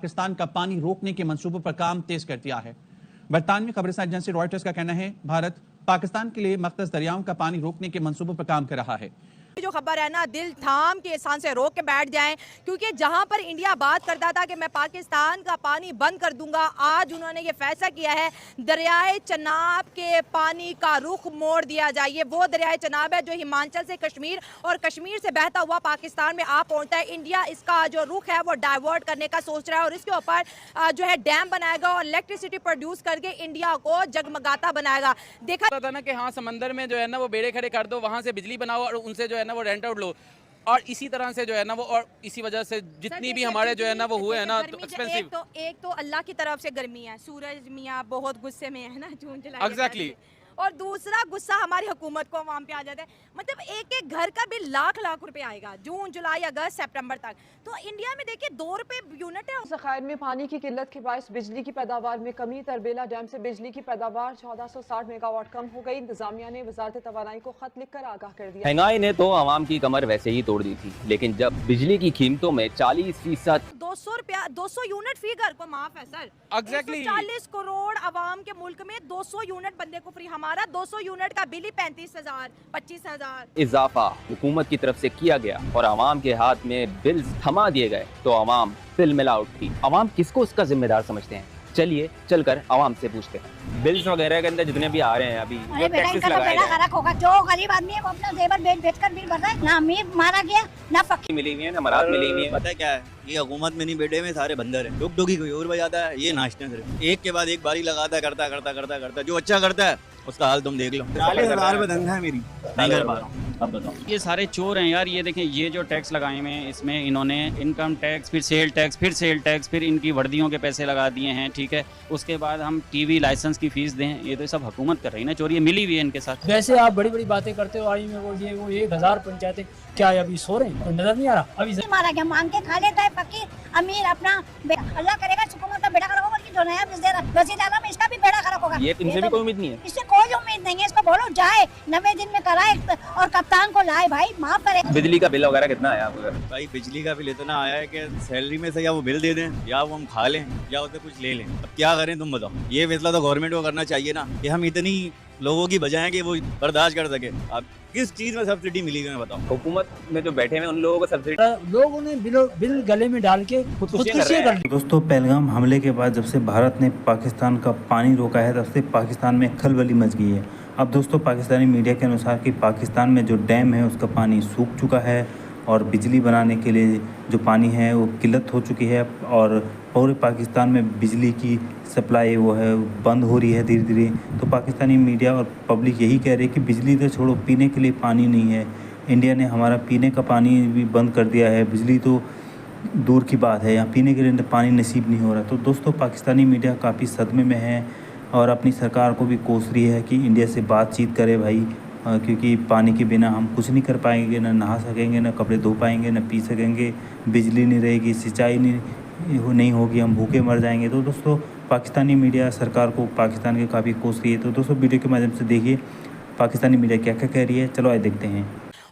पाकिस्तान का पानी रोकने के मंसूबों पर काम तेज कर दिया है। बरतानवी खबरसां एजेंसी रॉयटर्स का कहना है भारत पाकिस्तान के लिए मख्तस दरियाओं का पानी रोकने के मंसूबों पर काम कर रहा है। जो खबर है ना, दिल थाम के इंसान से रोक के बैठ जाएं, क्योंकि जहां पर इंडिया बात करता था कि मैं पाकिस्तान का पानी बंद कर दूंगा, आज उन्होंने ये फैसला किया है दरियाए चनाब के पानी का रुख मोड़ दिया जाए। ये वो दरियाए चनाब है जो हिमाचल से कश्मीर और कश्मीर से बहता हुआ पाकिस्तान में आ पहुंचता है। इंडिया इसका जो रुख है वो डाइवर्ट करने का सोच रहा है और इसके ऊपर जो है डैम बनाएगा और इलेक्ट्रिसिटी प्रोड्यूस करके इंडिया को जगमगाता बनाएगा। देखा था ना कि हाँ समंदर में जो है ना वो बेड़े खड़े कर दो, वहां से बिजली बनाओ और उनसे जो है ना वो रेंट आउट लो, और इसी तरह से जो है ना वो, और इसी वजह से जितनी भी हमारे जो है ना वो हुए हैं ना तो एक्सपेंसिव। एक तो अल्लाह की तरफ से गर्मी है, सूरज मियाँ बहुत गुस्से में है ना, जून जुलाई एग्जैक्टली, और दूसरा गुस्सा हमारी हुकूमत को वहाँ पे आ जाता है। मतलब एक एक घर का बिल लाख लाख रुपए आएगा जून जुलाई अगस्त सितंबर तक। तो इंडिया में देखिए 2 रुपए यूनिट है। ज़खायर में पानी की किल्लत के बायस बिजली की पैदावार में कमी, तरबेला डैम से बिजली की पैदावार 1460 मेगावाट कम हो गई। इंतजामिया ने वजारत तवानाई को खत लिखकर आगाह कर दिया। महंगाई ने तो आवाम की कमर वैसे ही तोड़ दी थी, लेकिन जब बिजली की कीमतों में 40% 200 रुपया 200 यूनिट फी घर को माफ है सर। एग्जैक्टली 40 करोड़ आवाम के मुल्क में 200 यूनिट बंदे को फ्री, हमारा 200 यूनिट का बिल ही 35,000 25,000 इजाफा हुकूमत की तरफ से किया गया और आवाम के हाथ में बिल थमा दिए गए तो आवाम तिलमिला उठी। आवाम किसको उसका जिम्मेदार समझते हैं? चलिए चलकर आवाम से पूछते हैं। बिल्स वगैरह के अंदर जितने भी आ रहे हैं अभी जो टैक्सेस लगाए गए, होगा जो गरीब आदमी है वो अपना जेवर बेच-बेचकर बिल भर रहा है। ना अमीर मारा गया ना फकीर मिली हुई है ना मराद मिली हुई है। पता है क्या है, ये हुकूमत में नहीं बैठे में सारे बंदर हैं। डुग डुगी कोई और बजाता है, ये नाचते हैं सिर्फ एक के बाद एक बारी लगाता है, करता जो अच्छा करता है उसका हाल तुम देख लो। 40,000 रुपए तनख्वाह है मेरी, नहीं कर पा रहा हूँ। अब बताओ, ये सारे चोर हैं यार। ये देखें, ये जो टैक्स लगाए हुए हैं इसमें इन्होंने इनकम टैक्स, फिर सेल टैक्स, फिर इनकी वर्दियों के पैसे लगा दिए हैं, ठीक है। उसके बाद हम टीवी लाइसेंस की फीस दें, ये तो सब हुकूमत कर रही है ना, चोरी मिली हुई है इनके साथ। वैसे आप बड़ी बड़ी बातें करते हो, आई में वो 1000 पंचायतें क्या अभी सो रहे हैं? नजर नहीं आ रहा अभी मारा गया, मांग के खा लेता है फकीर, अमीर अपना अल्लाह करेगा हुकूमत का बेड़ा खड़ा होगा, जो नया बिल दे रहा वज़ीर आज़म इसका भी बेड़ा खड़ा होगा। ये इनसे भी कोई उम्मीद नहीं है, इससे कोई उम्मीद नहीं है। इसको बोलो जाए 90 दिन में कराए और कप्तान को लाए, भाई माफ करे। बिजली का बिल वगैरह कितना आया आपको? भाई बिजली का बिल इतना आया है कि सैलरी में से या वो बिल दे दें या वो हम खा लें या उससे कुछ ले लें। अब क्या करें तुम बताओ? ये फैसला तो गवर्नमेंट को करना चाहिए ना कि हम इतनी लोगों की बजाय कि वो बर्दाश्त कर सके। अब किस चीज में सब्सिडी मिली है बताओ? हुकूमत में जो बैठे हैं उन लोगों को सब्सिडी, लोगों ने बिल गले में डाल के खुदकुशियां कर ली। दोस्तों, पहलगाम हमले के बाद जब से भारत ने पाकिस्तान का पानी रोका है तब से पाकिस्तान में खलबली मच गई है। अब दोस्तों, पाकिस्तानी मीडिया के अनुसार कि पाकिस्तान में जो डैम है उसका पानी सूख चुका है और बिजली बनाने के लिए जो पानी है वो किल्लत हो चुकी है और पूरे पाकिस्तान में बिजली की सप्लाई वो है बंद हो रही है धीरे धीरे। तो पाकिस्तानी मीडिया और पब्लिक यही कह रही है कि बिजली तो छोड़ो, पीने के लिए पानी नहीं है। इंडिया ने हमारा पीने का पानी भी बंद कर दिया है, बिजली तो दूर की बात है, यहाँ पीने के लिए पानी नसीब नहीं हो रहा। तो दोस्तों, पाकिस्तानी मीडिया काफ़ी सदमे में है और अपनी सरकार को भी कोस रही है कि इंडिया से बातचीत करे भाई, क्योंकि पानी के बिना हम कुछ नहीं कर पाएंगे, ना नहा सकेंगे, ना कपड़े धो पाएंगे, ना पी सकेंगे, बिजली नहीं रहेगी, सिंचाई नहीं होगी, हम भूखे मर जाएंगे। तो दोस्तों, पाकिस्तानी मीडिया सरकार को पाकिस्तान के काफ़ी कोस रही है। तो दोस्तों, वीडियो के माध्यम से देखिए पाकिस्तानी मीडिया क्या क्या कह रही है। चलो आइए देखते हैं।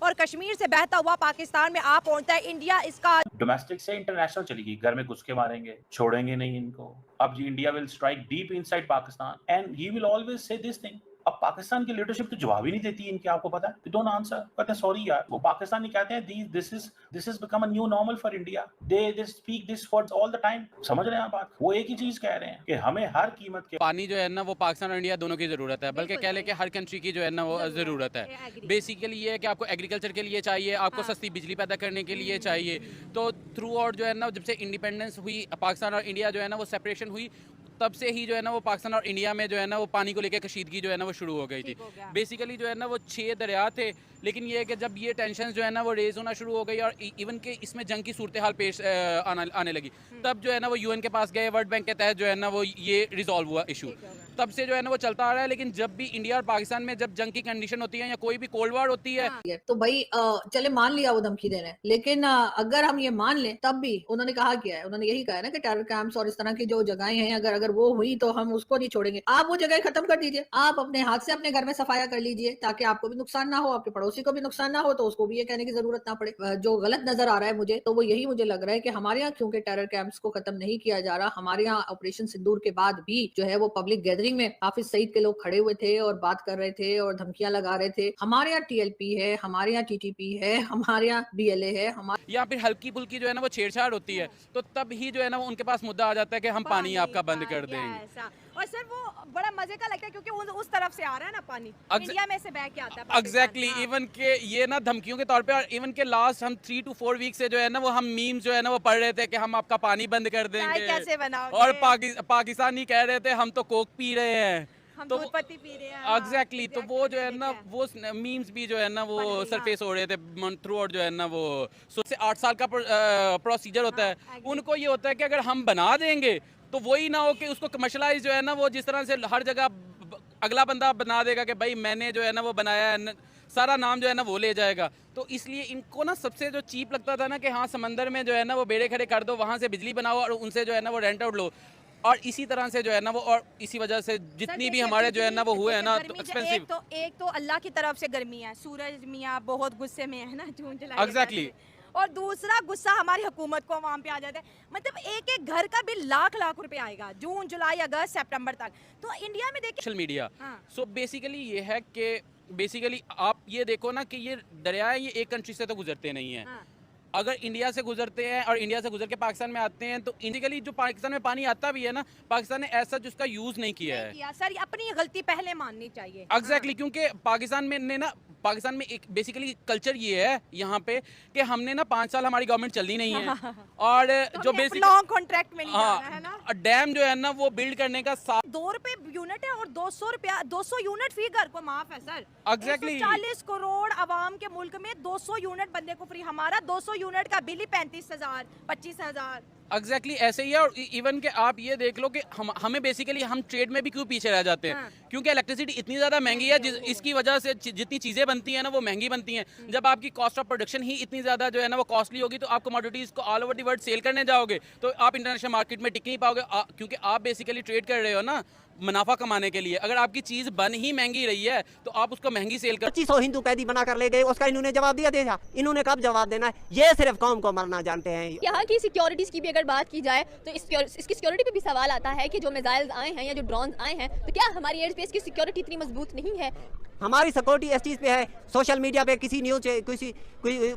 और कश्मीर से बहता हुआ पाकिस्तान में आ पहुंचता है इंडिया। इसका डोमेस्टिक से इंटरनेशनल चलेगी, घर में घुस के मारेंगे, छोड़ेंगे नहीं इनको। अब India will strike deep inside Pakistan and he will always say this thing. अब पाकिस्तान की लीडरशिप तो जवाब ही नहीं देती है इनके, आपको पता है, डोंट आंसर, कहते हैं सॉरी यार। वो पाकिस्तानी कहते हैं this is become a new normal for India, they speak this words all the time. समझ रहे हैं आप बात? वो एक ही चीज कह रहे हैं कि हमें हर कीमत के पानी जो है ना वो पाकिस्तान और इंडिया दोनों की जरूरत है, बल्कि कह ले कि हर कंट्री की जो है ना वो जरूरत है। बेसिकली ये है कि आपको एग्रीकल्चर के लिए चाहिए, आपको सस्ती बिजली पैदा करने के लिए चाहिए। तो थ्रू आउट जो है ना, जब से इंडिपेंडेंस हुई पाकिस्तान और इंडिया जो है ना वो सेपरेशन हुई, तब से ही जो है ना वो पाकिस्तान और इंडिया में जो है ना वो पानी को लेकर कशीदगी जो है ना वो शुरू हो गई थी। बेसिकली जो है ना वो 6 दरिया थे, लेकिन ये है कि जब ये टेंशन जो है ना वो रेज होना शुरू हो गई और इवन के इसमें जंग की सूरत हाल पेश आने लगी, तब जो है ना वो यूएन के पास गए, वर्ल्ड बैंक के तहत जो है ना वो ये रिजॉल्व हुआ इशू। तब से जो है ना वो चलता आ रहा है। लेकिन जब भी इंडिया और पाकिस्तान में जब जंग की कंडीशन होती है या कोई भी कोल्ड वॉर होती है तो भाई चले मान लिया वो धमकी दे रहे हैं, लेकिन अगर हम ये मान लें तब भी उन्होंने कहा क्या है, उन्होंने यही कहा है ना कि टेरर कैंप्स और इस तरह की जो जगहें हैं अगर वो हुई तो हम उसको नहीं छोड़ेंगे। आप वो जगह खत्म कर दीजिए, आप अपने हाथ से अपने घर में सफाया कर लीजिए ताकि आपको भी नुकसान ना हो, आपके पड़ोसी को भी नुकसान ना हो, तो उसको भी ये कहने की जरूरत ना पड़े। जो गलत नजर आ रहा है मुझे तो वो यही मुझे लग रहा है कि हमारे यहाँ क्योंकि टेरर कैंप्स को खत्म नहीं किया जा रहा, हमारे यहाँ ऑपरेशन सिंदूर के बाद भी जो है वो पब्लिक गैदरिंग में हाफिज सईद के लोग खड़े हुए थे और बात कर रहे थे और धमकियां लगा रहे थे। हमारे यहाँ TLP है, हमारे यहाँ TTP है, हमारे यहाँ BLA है, हमारे या फिर हल्की फुल्की जो है ना वो छेड़छाड़ होती है तो तब ही जो है ना वो उनके पास मुद्दा आ जाता है कि हम पानी आपका बंद कर देंगे। और सर वो बड़ा मजे का लगता है क्योंकि उस तरफ से आ रहा है ना पानी, इंडिया में से बह के आता है। एग्जैक्टली इवन के ये ना धमकियों के तौर पे, और इवन के लास्ट हम 3 to 4 वीक से जो है ना वो हम मीम्स जो है ना वो पढ़ रहे थे कि हम आपका पानी बंद कर देंगे, कैसे बनाओगे? और पाकिस्तानी कह रहे थे हम तो कोक पी रहे हैं, हम तो दूध पत्ती पी रहे हैं। एग्जैक्टली तो वो जो है ना वो मीम्स भी जो है ना वो सरफेस हो रहे थे थ्रू आउट जो है ना वो 8 साल का प्रोसीजर होता है। उनको ये होता है कि अगर हम बना देंगे तो वही ना हो कि उसको कमर्शलाइज जो है ना वो जिस तरह से हर जगह अगला बंदा बना देगा कि भाई मैंने जो है ना वो बनाया है, सारा नाम जो है ना वो ले जाएगा। तो इसलिए इनको ना सबसे जो चीप लगता था ना कि हाँ समंदर में जो है ना वो बेड़े खड़े कर दो, वहाँ से बिजली बनाओ और उनसे जो है ना वो रेंट आउट लो, और इसी तरह से जो है ना वो, और इसी वजह से जितनी भी हमारे जो है ना वो हुए हैं ना तो एक्सपेंसिव। एक तो अल्लाह की तरफ से गर्मी है, सूरज मियाँ बहुत गुस्से में है ना, जून जुलाई एग्जैक्टली, और दूसरा गुस्सा हमारी हुकूमत को वहाँ पे आ जाता है। मतलब एक घर का बिल लाख रुपए आएगा जून जुलाई अगस्त सितंबर तक। तो इंडिया में देखिए सोशल मीडिया, सो बेसिकली ये है कि बेसिकली आप ये देखो ना कि ये दरिया ये एक कंट्री से तो गुजरते नहीं है। अगर इंडिया से गुजरते हैं और इंडिया से गुजर के पाकिस्तान में आते हैं तो इंडिकली जो पाकिस्तान में पानी आता भी है ना, पाकिस्तान ने ऐसा जिसका यूज नहीं किया है। सर अपनी गलती पहले माननी चाहिए। एग्जैक्टली क्योंकि पाकिस्तान में एक बेसिकली कल्चर ये है यहाँ पे कि हमने ना 5 साल हमारी गवर्नमेंट चलनी नहीं है और तो जो बेसिक लॉन्ग कॉन्ट्रैक्ट में है ना, डैम जो है ना वो बिल्ड करने का 2 रुपए यूनिट है और 200 यूनिट फी घर को माफ है सर। एग्जैक्टली 40 करोड़ आवाम के मुल्क में 200 यूनिट बंदे को फ्री, हमारा 200 यूनिट का बिल ही 35,000 25,000। एग्जैक्टली ऐसे ही है। और इवन के आप ये देख लो कि हमें बेसिकली हम ट्रेड में भी क्यों पीछे रह जाते हैं, क्योंकि इलेक्ट्रिसिटी इतनी ज़्यादा महंगी है इसकी वजह से जितनी चीज़ें बनती हैं ना वो महंगी बनती हैं। जब आपकी कॉस्ट ऑफ प्रोडक्शन ही इतनी ज़्यादा जो है ना वो कॉस्टली होगी तो आप कमोडिटीज़ को all over the world sell करने जाओगे तो आप इंटरनेशनल मार्केट में टिक नहीं पाओगे, क्योंकि आप बेसिकली ट्रेड कर रहे हो ना मुनाफा कमाने के लिए। अगर आपकी चीज बन ही महंगी रही है तो आप उसको महंगी सेल कर। 2500 हिंदू कैदी बना कर ले गए, उसका इन्होंने जवाब दिया था? इन्होंने कब जवाब देना है? ये सिर्फ कौम को मरना जानते हैं। यहाँ की सिक्योरिटीज की भी अगर बात की जाए तो इसकी सिक्योरिटी पे भी सवाल आता है कि जो मिसाइल्स आए हैं या जो ड्रोन आए हैं तो क्या हमारी एयर स्पेस की सिक्योरिटी इतनी मजबूत नहीं है? हमारी सिक्योरिटी इस चीज़ पे है, सोशल मीडिया पे किसी न्यूज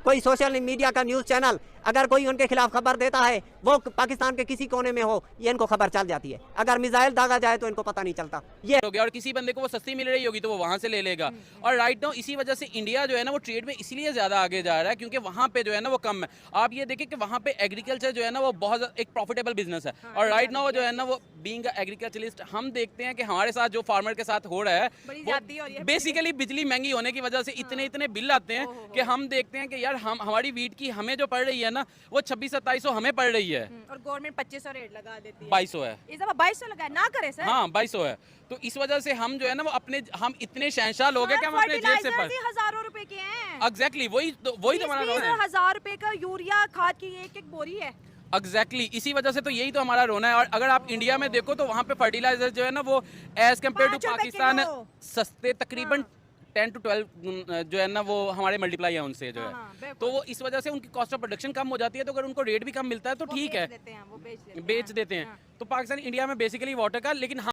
कोई सोशल मीडिया का न्यूज़ चैनल अगर कोई उनके खिलाफ खबर देता है वो पाकिस्तान के किसी कोने में हो ये इनको खबर चल जाती है। अगर मिसाइल दागा जाए तो इनको पता नहीं चलता। ये हो गया और किसी बंदे को वो सस्ती मिल रही होगी तो वो वहाँ से ले लेगा। और राइट नाउ इसी वजह से इंडिया जो है ना वो ट्रेड में इसलिए ज़्यादा आगे जा रहा है क्योंकि वहाँ पे जो है ना वो कम है। आप ये देखें कि वहाँ पे एग्रीकल्चर जो है ना वो बहुत एक प्रॉफिटेबल बिजनेस है। और राइट नाउ जो है ना वो बीइंग एग्रीकल्चरलिस्ट हम देखते हैं कि हमारे साथ जो फार्मर के साथ हो रहा है बेसिकली बिजली महंगी होने की वजह से इतने बिल आते हैं कि हम देखते हैं कि यार हमारी वीट की हमें जो पड़ रही है ना वो 2600-2700 हमें पड़ रही है और गवर्नमेंट 2500 रेट लगा देती है। 2200 है इस दफा 2200 लगा ना करे सर। हाँ 2200 है। तो इस वजह से हम जो है ना वो हम इतने शहंशाह लोग हैं कि हम अपने जेब से हजारों रुपए के हैं। एग्जैक्टली वही तो हमारा 1000 रुपए का यूरिया खाद की एक बोरी है। एग्जैक्टली इसी वजह से तो यही तो हमारा रोना है। और अगर आप इंडिया में देखो तो वहाँ पे फर्टिलाइजर जो है ना वो एज कम्पेयर टू पाकिस्तान सस्ते तकरीबन 10 to 12 जो है ना वो हमारे मल्टीप्लाई है उनसे जो है। तो वो इस वजह से उनकी कॉस्ट ऑफ प्रोडक्शन कम हो जाती है। तो अगर उनको रेट भी कम मिलता है तो ठीक है, बेच देते हैं। तो पाकिस्तान इंडिया में बेसिकली वाटर का, लेकिन